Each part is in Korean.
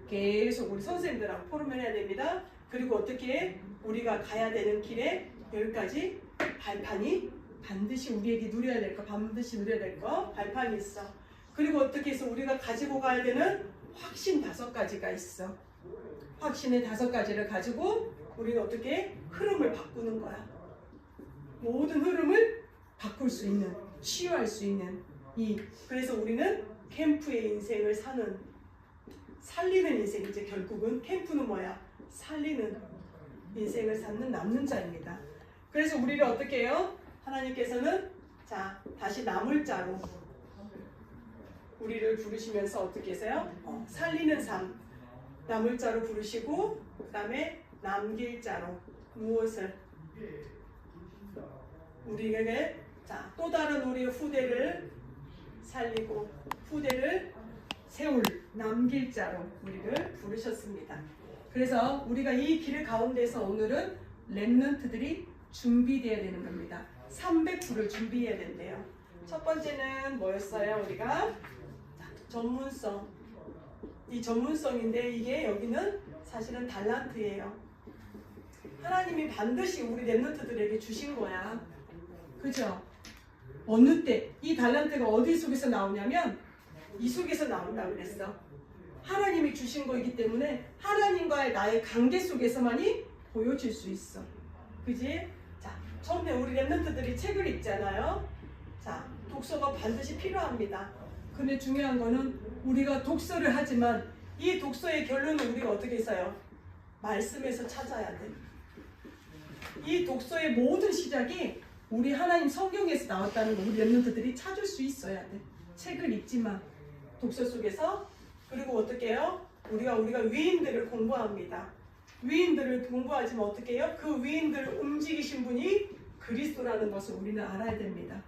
계속 우리 선생님들하고 포럼을 해야 됩니다. 그리고 어떻게 우리가 가야 되는 길에 10가지 발판이 반드시 우리에게 누려야 될 거, 반드시 누려야 될 거 발판이 있어. 그리고 어떻게 해서 우리가 가지고 가야 되는 확신 5가지가 있어. 확신의 5가지를 가지고 우리는 어떻게 흐름을 바꾸는 거야. 모든 흐름을 바꿀 수 있는, 치유할 수 있는 그래서 우리는 캠프의 인생을 살리는 인생이지. 결국은 캠프는 뭐야? 살리는 인생을 사는 남는 자입니다. 그래서 우리를 어떻게 해요? 하나님께서는 자 다시 남을 자로 우리를 부르시면서 어떻게 하세요? 살리는 삶, 남을 자로 부르시고 그 다음에 남길 자로 무엇을? 우리에게 또 다른 우리의 후대를 살리고 후대를 세울 남길 자로 우리를 부르셨습니다. 그래서 우리가 이 길 가운데서 오늘은 렘넌트들이 준비되어야 되는 겁니다. 300%를 준비해야 된대요. 첫 번째는 뭐였어요? 우리가 전문성. 이 전문성인데 이게 여기는 사실은 달란트예요. 하나님이 반드시 우리 렘넌트들에게 주신 거야. 그죠? 어느 때 이 달란트가 어디 속에서 나오냐면 이 속에서 나온다고 그랬어. 하나님이 주신 거이기 때문에 하나님과의 나의 관계 속에서만이 보여질 수 있어. 그지? 자, 처음에 우리 렘넌트들이 책을 읽잖아요. 자, 독서가 반드시 필요합니다. 근데 중요한 거는 우리가 독서를 하지만 이 독서의 결론은 우리가 어떻게 했어요? 말씀에서 찾아야 돼. 이 독서의 모든 시작이 우리 하나님 성경에서 나왔다는 거 우리 렘넌트들이 찾을 수 있어야 돼. 책을 읽지만 독서 속에서. 그리고 어떻게 해요? 우리가 위인들을 공부합니다. 위인들을 공부하지만 어떻게 해요? 그 위인들을 움직이신 분이 그리스도라는 것을 우리는 알아야 됩니다.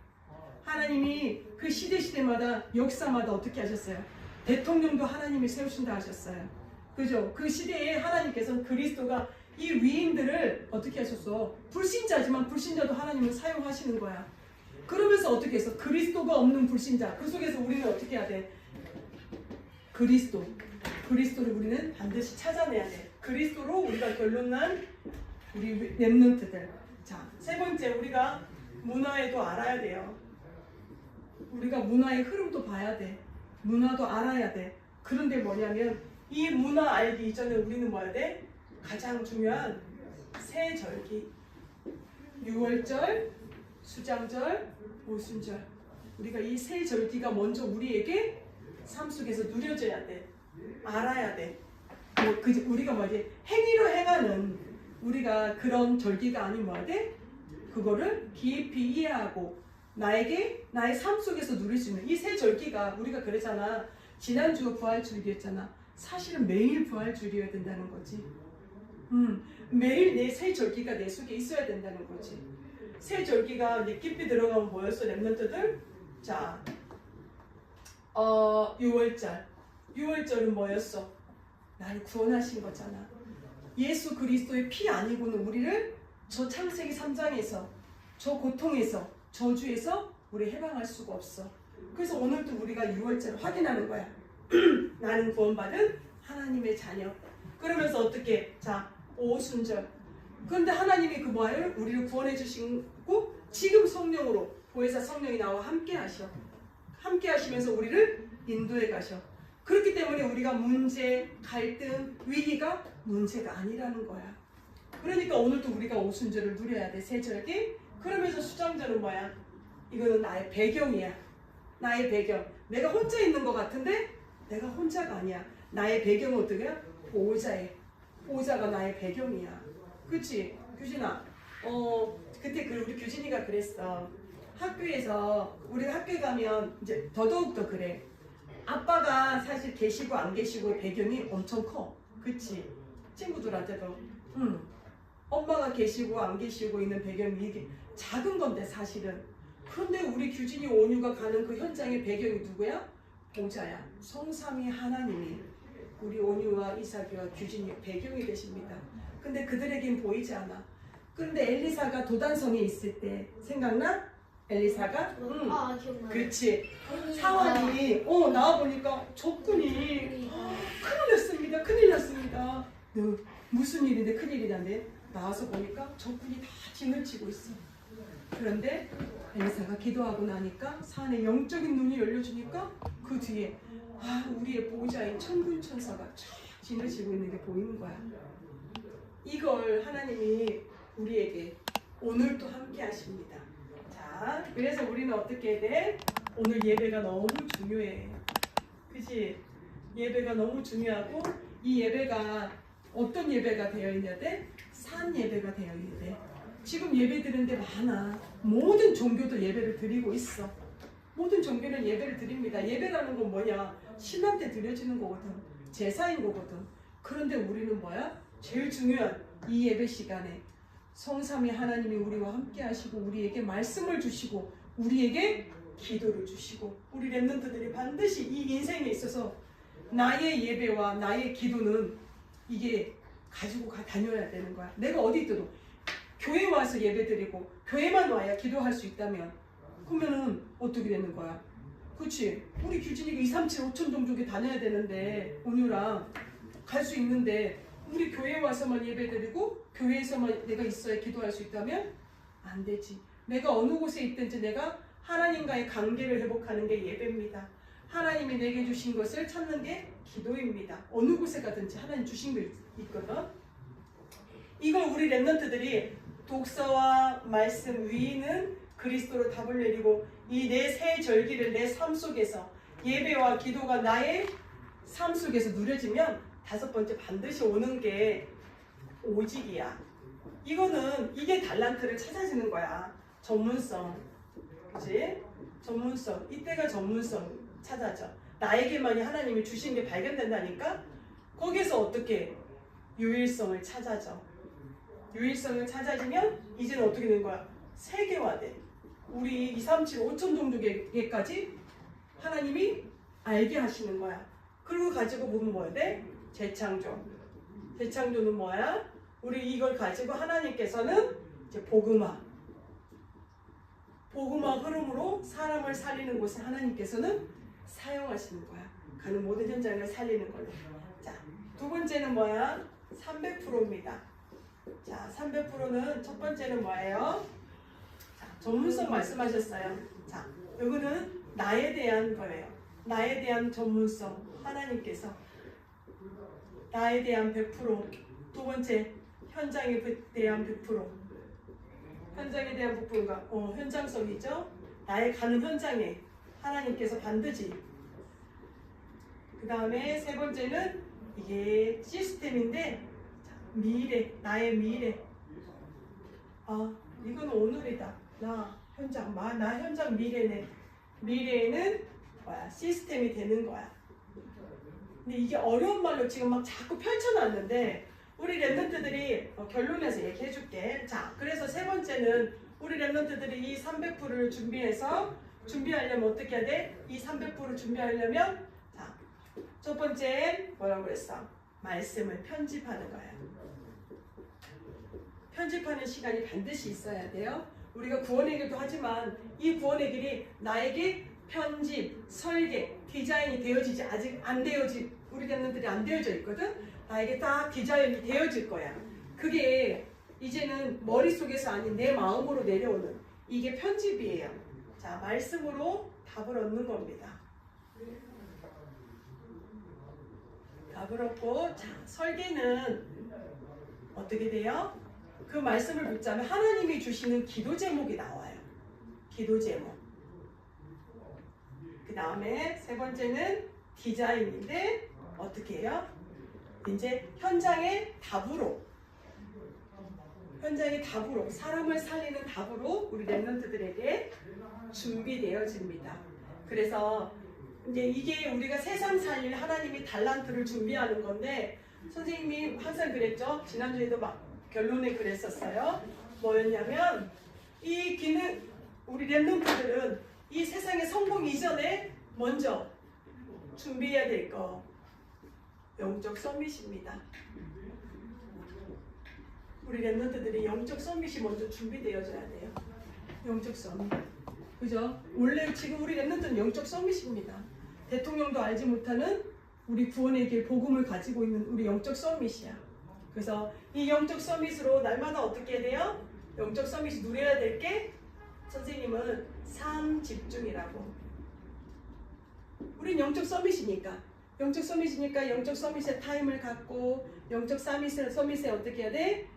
하나님이 그 시대마다 역사마다 어떻게 하셨어요? 대통령도 하나님이 세우신다 하셨어요. 그죠? 그 시대에 하나님께서는 그리스도가 이 위인들을 어떻게 하셨어? 불신자지만 불신자도 하나님은 사용하시는 거야. 그러면서 어떻게 해서 그리스도가 없는 불신자, 그 속에서 우리는 어떻게 해야 돼? 그리스도를 우리는 반드시 찾아내야 돼. 그리스도로 우리가 결론난 우리 렘넌트들. 자, 세 번째, 우리가 문화에도 알아야 돼요. 우리가 문화의 흐름도 봐야 돼. 문화도 알아야 돼. 그런데 뭐냐면 이 문화 알기 이전에 우리는 뭐 해야 돼? 가장 중요한 세 절기, 유월절, 수장절, 오순절. 우리가 이 세 절기가 먼저 우리에게 삶 속에서 누려져야 돼. 알아야 돼. 우리가 뭐지? 행위로 행하는 우리가 그런 절기가 아닌 뭐야 돼? 그거를 깊이 이해하고 나의 삶 속에서 누릴 수 있는 이 세 절기가 우리가 그러잖아. 지난주가 부활주일이었잖아. 사실은 매일 부활주일이어야 된다는 거지. 매일 내 세 절기가 내 속에 있어야 된다는 거지. 세 절기가 깊이 들어가면 뭐였어, 렘넌트들? 자, 6월절. 6월절은 뭐였어? 나를 구원하신 거잖아. 예수 그리스도의 피 아니고는 우리를 저 창세기 3장에서 저 고통에서 저주에서 우리 해방할 수가 없어. 그래서 오늘도 우리가 6월절 확인하는 거야. 나는 구원받은 하나님의 자녀. 그러면서 어떻게? 자, 오순절. 그런데 하나님이 그 뭐예요? 우리를 구원해 주시고 지금 성령으로 보혜사 성령이 나와 함께 하셔. 함께 하시면서 우리를 인도해 가셔. 그렇기 때문에 우리가 문제, 갈등, 위기가 문제가 아니라는 거야. 그러니까 오늘도 우리가 오순절을 누려야 돼. 세절기. 그러면서 수장절은 뭐야? 이거는 나의 배경이야. 나의 배경. 내가 혼자 있는 것 같은데 내가 혼자가 아니야. 나의 배경은 어떻게 해? 보호자야. 보호자가 나의 배경이야. 그치? 규진아. 그때 우리 규진이가 그랬어. 학교에서 우리가 학교에 가면 이제 더더욱 그래. 아빠가 사실 계시고 안 계시고 배경이 엄청 커. 그치? 친구들한테도. 엄마가 계시고 안 계시고 있는 배경이 이게 작은 건데 사실은. 그런데 우리 규진이 온유가 가는 그 현장의 배경이 누구야? 보호자야. 성삼위 하나님이 우리 온유와 이삭이와 규진이 배경이 되십니다. 근데 그들에겐 보이지 않아. 그런데 엘리사가 도단성에 있을 때 생각나? 엘리사가? 기억나요. 그렇지. 사환이 나와보니까 적군이 큰일 났습니다. 너 무슨 일인데 큰일이란데 나와서 보니까 적군이 다 진을 치고 있어. 그런데 엘리사가 기도하고 나니까 산에 영적인 눈이 열려주니까 그 뒤에 우리의 보호자인 천군 천사가 쫙 진을 치고 있는 게 보이는 거야. 이걸 하나님이 우리에게 오늘 또 함께 하십니다. 자, 그래서 우리는 어떻게 해야 돼? 오늘 예배가 너무 중요해. 그치? 예배가 너무 중요하고 이 예배가 어떤 예배가 되어 있냐 돼? 산 예배가 되어 있냐 돼. 지금 예배 드리는데 많아. 모든 종교도 예배를 드리고 있어. 모든 종교는 예배를 드립니다. 예배라는 건 뭐냐? 신한테 드려지는 거거든. 제사인 거거든. 그런데 우리는 뭐야? 제일 중요한 이 예배 시간에 성삼위 하나님이 우리와 함께 하시고 우리에게 말씀을 주시고 우리에게 기도를 주시고 우리 렘넌트들이 반드시 이 인생에 있어서 나의 예배와 나의 기도는 이게 가지고 다녀야 되는 거야. 내가 어디 있어도 교회 와서 예배 드리고 교회만 와야 기도할 수 있다면 그러면은 어떻게 되는 거야? 그치? 우리 규진이가 2, 3, 7, 5천 종족에 다녀야 되는데 온유랑 갈 수 있는데 우리 교회에 와서만 예배 드리고 교회에서만 내가 있어야 기도할 수 있다면 안 되지. 내가 어느 곳에 있든지 내가 하나님과의 관계를 회복하는 게 예배입니다. 하나님이 내게 주신 것을 찾는 게 기도입니다. 어느 곳에 가든지 하나님 주신 게 있거든. 이걸 우리 렘넌트들이 독서와 말씀 위는 그리스도로 답을 내리고 이 내 새 절기를 내 삶 속에서 예배와 기도가 나의 삶 속에서 누려지면 다섯 번째 반드시 오는 게 오직이야. 이거는 이게 달란트를 찾아지는 거야. 전문성. 그치? 전문성. 이때가 전문성 찾아져. 나에게만이 하나님이 주신 게 발견된다니까? 거기서 어떻게 유일성을 찾아져. 유일성을 찾아지면 이제는 어떻게 되는 거야? 세계화돼. 우리 2, 3, 7, 5천 종족에게까지 하나님이 알게 하시는 거야. 그리고 가지고 보면 뭐야 돼? 재창조. 재창조는 뭐야? 우리 이걸 가지고 하나님께서는 이제 복음화 흐름으로 사람을 살리는 곳에 하나님께서는 사용하시는 거야. 가는 모든 현장을 살리는 걸로. 자, 두 번째는 뭐야? 300%입니다. 자, 300%는 첫 번째는 뭐예요? 자, 전문성 말씀하셨어요. 자, 이거는 나에 대한 거예요. 나에 대한 전문성. 하나님께서 나에 대한 100%. 두 번째, 현장에 대한 100%. 현장에 대한 100%가 현장성이죠. 나의 가는 현장에 하나님께서 반드시. 그 다음에 세 번째는 이게 시스템인데 미래, 나의 미래. 이건 오늘이다. 나 현장 미래네. 미래에는 뭐야? 시스템이 되는 거야. 근데 이게 어려운 말로 지금 막 자꾸 펼쳐놨는데 우리 렘넌트들이 결론에서 얘기해 줄게. 자, 그래서 세 번째는 우리 렘넌트들이 이 300%를 준비하려면 어떻게 해야 돼? 이 300%를 준비하려면 자, 첫 번째 뭐라고 그랬어? 말씀을 편집하는 거야. 편집하는 시간이 반드시 있어야 돼요. 우리가 구원의 길도 하지만 이 구원의 길이 나에게 편집, 설계, 디자인이 되어지지 아직 안 되어지 우리 렘넌트들이 안 되어져 있거든. 나에게 딱 디자인이 되어질 거야. 그게 이제는 머릿속에서 아닌 내 마음으로 내려오는 이게 편집이에요. 자, 말씀으로 답을 얻는 겁니다. 답을 얻고 자, 설계는 어떻게 돼요? 그 말씀을 붙자면 하나님이 주시는 기도 제목이 나와요. 기도 제목. 그 다음에 세 번째는 디자인인데 어떻게 해요? 이제 현장의 답으로 사람을 살리는 답으로 우리 렘넌트들에게 준비되어집니다. 그래서 이제 이게 우리가 세상 살릴 하나님이 달란트를 준비하는 건데 선생님이 항상 그랬죠. 지난주에도 막 결론에 그랬었어요. 뭐였냐면 이 기능 우리 렘넌트들은 이 세상의 성공 이전에 먼저 준비해야 될 거 영적 서밋입니다. 우리 렘넌트들이 영적 서밋이 먼저 준비되어져야 돼요. 영적 서밋. 그죠? 원래 지금 우리 렘넌트는 영적 서밋입니다. 대통령도 알지 못하는 우리 구원의 길 복음을 가지고 있는 우리 영적 서밋이야. 그래서 이 영적 서밋으로 날마다 어떻게 해야 돼요? 영적 서밋이 누려야 될 게 선생님은 삶 집중이라고. 우린 영적 서밋이니까 영적 서밋에 타임을 갖고 영적 서밋에 어떻게 해야 돼?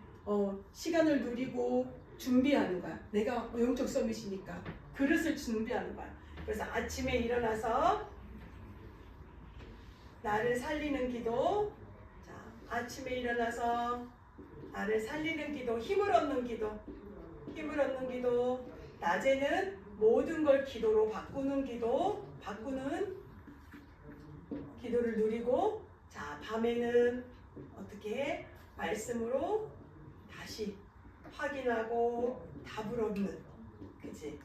시간을 누리고 준비하는 거야. 내가 영적 서밋이니까 그릇을 준비하는 거야. 그래서 아침에 일어나서 나를 살리는 기도. 자, 아침에 일어나서 나를 살리는 기도, 힘을 얻는 기도. 낮에는 모든 걸 기도로 바꾸는 기도를 누리고, 자, 밤에는 어떻게 말씀으로 다시 확인하고 답을 얻는, 그치?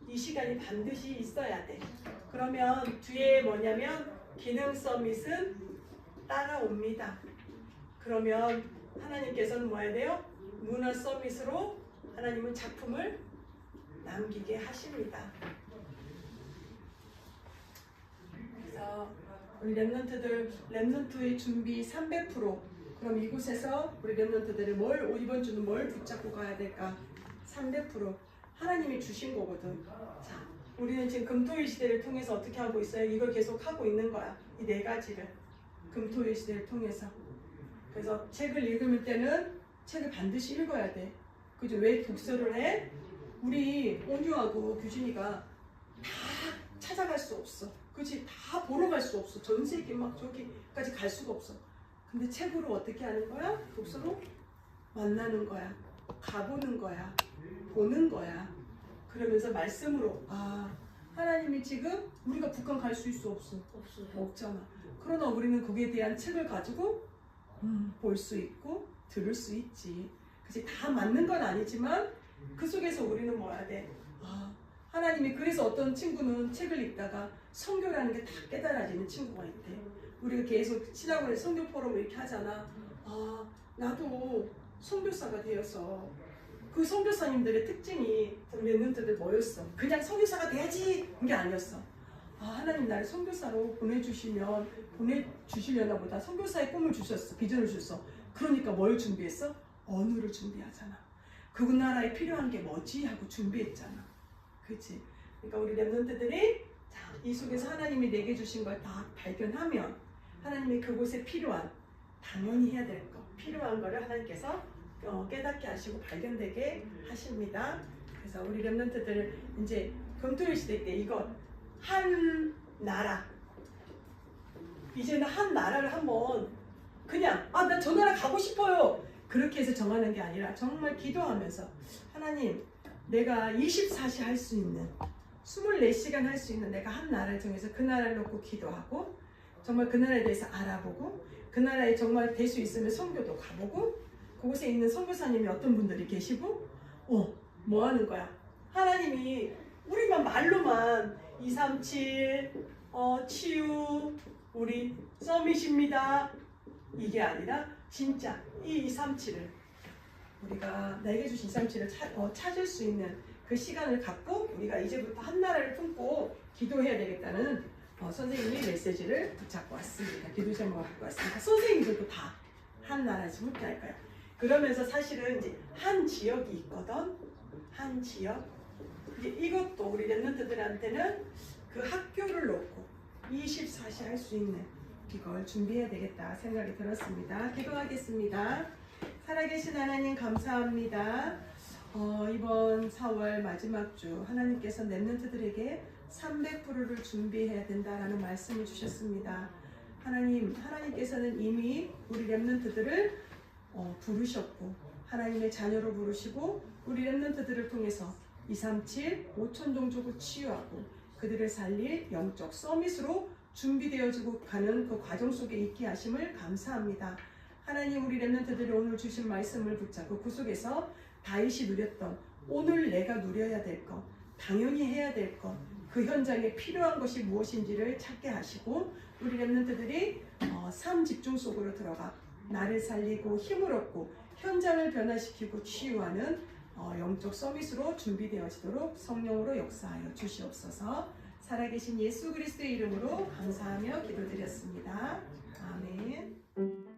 이 시간이 반드시 있어야 돼. 그러면 뒤에 뭐냐면 기능 서밋은 따라옵니다. 그러면 하나님께서는 뭐 해야 돼요? 문화 서밋으로 하나님은 작품을 남기게 하십니다. 그래서 우리 렘넌트의 준비 300%. 그럼 이곳에서 우리 렘넌트들이 이번 주는 뭘 붙잡고 가야 될까? 300% 하나님이 주신 거거든. 자, 우리는 지금 금토일 시대를 통해서 어떻게 하고 있어요? 이걸 계속 하고 있는 거야. 이 네 가지를 금토일 시대를 통해서. 그래서 책을 읽을 때는 책을 반드시 읽어야 돼. 그죠? 왜 독서를 해? 우리 온유하고 규진이가 다 찾아갈 수 없어. 그치? 다 보러 갈 수 없어. 전 세계 막 저기까지 갈 수가 없어. 근데 책으로 어떻게 하는 거야? 독서로 만나는 거야. 가보는 거야. 보는 거야. 그러면서 말씀으로, 하나님이 지금 우리가 북한 갈 수 있어? 없어? 없잖아. 그러나 우리는 거기에 대한 책을 가지고 볼 수 있고 들을 수 있지. 그치? 다 맞는 건 아니지만 그 속에서 우리는 뭐 해야 돼? 하나님이, 그래서 어떤 친구는 책을 읽다가 성교라는 게 다 깨달아지는 친구가 있대. 우리가 계속 신학원에 성교 포럼 이렇게 하잖아. 나도 선교사가 되어서, 그 선교사님들의 특징이 우리 렘넌트들 뭐였어? 그냥 선교사가 돼야지 이게 아니었어. 하나님 나를 선교사로 보내주시려나 보다. 선교사의 꿈을 주셨어. 비전을 주셨어. 그러니까 뭘 준비했어? 언어를 준비하잖아. 그 나라에 필요한 게 뭐지? 하고 준비했잖아. 그치? 그러니까 우리 렘넌트들이 이 속에서 하나님이 내게 주신 걸 다 발견하면 하나님이 그곳에 당연히 해야 될 거, 필요한 거를 하나님께서 깨닫게 하시고 발견되게 하십니다. 그래서 우리 렘넌트들 이제 금토일 시대 때 이거 한 나라, 이제는 한 나라를 한번 그냥 나 저 나라 가고 싶어요 그렇게 해서 정하는 게 아니라 정말 기도하면서 하나님, 내가 24시 할 수 있는 24시간 할 수 있는 내가 한 나라를 정해서 그 나라를 놓고 기도하고 정말 그 나라에 대해서 알아보고 그 나라에 정말 될 수 있으면 선교도 가보고 그곳에 있는 선교사님이 어떤 분들이 계시고 뭐 하는 거야? 하나님이 우리만 말로만 237 치유 우리 서밋입니다 이게 아니라 진짜 이 237을 우리가 내게 주신 237을 찾을 수 있는 그 시간을 갖고 우리가 이제부터 한 나라를 품고 기도해야 되겠다는 선생님이 메시지를 붙잡고 왔습니다. 기도 제목을 갖고 왔습니다. 선생님들도 다 한 나라에서 함께 할 거예요. 그러면서 사실은 이제 한 지역이 있거든. 한 지역. 이제 이것도 우리 렘넌트들한테는 그 학교를 놓고 24시 할 수 있는 이걸 준비해야 되겠다 생각이 들었습니다. 기도하겠습니다. 살아계신 하나님 감사합니다. 이번 4월 마지막 주 하나님께서 렘넌트들에게 300%를 준비해야 된다라는 말씀을 주셨습니다. 하나님께서는 이미 우리 렘넌트들을 부르셨고 하나님의 자녀로 부르시고 우리 렘넌트들을 통해서 237 5천종족을 치유하고 그들을 살릴 영적 서밋으로 준비되어지고 가는 그 과정 속에 있게 하심을 감사합니다. 하나님, 우리 렘넌트들이 오늘 주신 말씀을 붙잡고 그 속에서 다윗이 누렸던 오늘 내가 누려야 될 것, 당연히 해야 될 것, 그 현장에 필요한 것이 무엇인지를 찾게 하시고 우리 렘넌트들이 삶 집중 속으로 들어가 나를 살리고 힘을 얻고 현장을 변화시키고 치유하는 영적 서밋으로 준비되어지도록 성령으로 역사하여 주시옵소서. 살아계신 예수 그리스도의 이름으로 감사하며 기도드렸습니다. 아멘.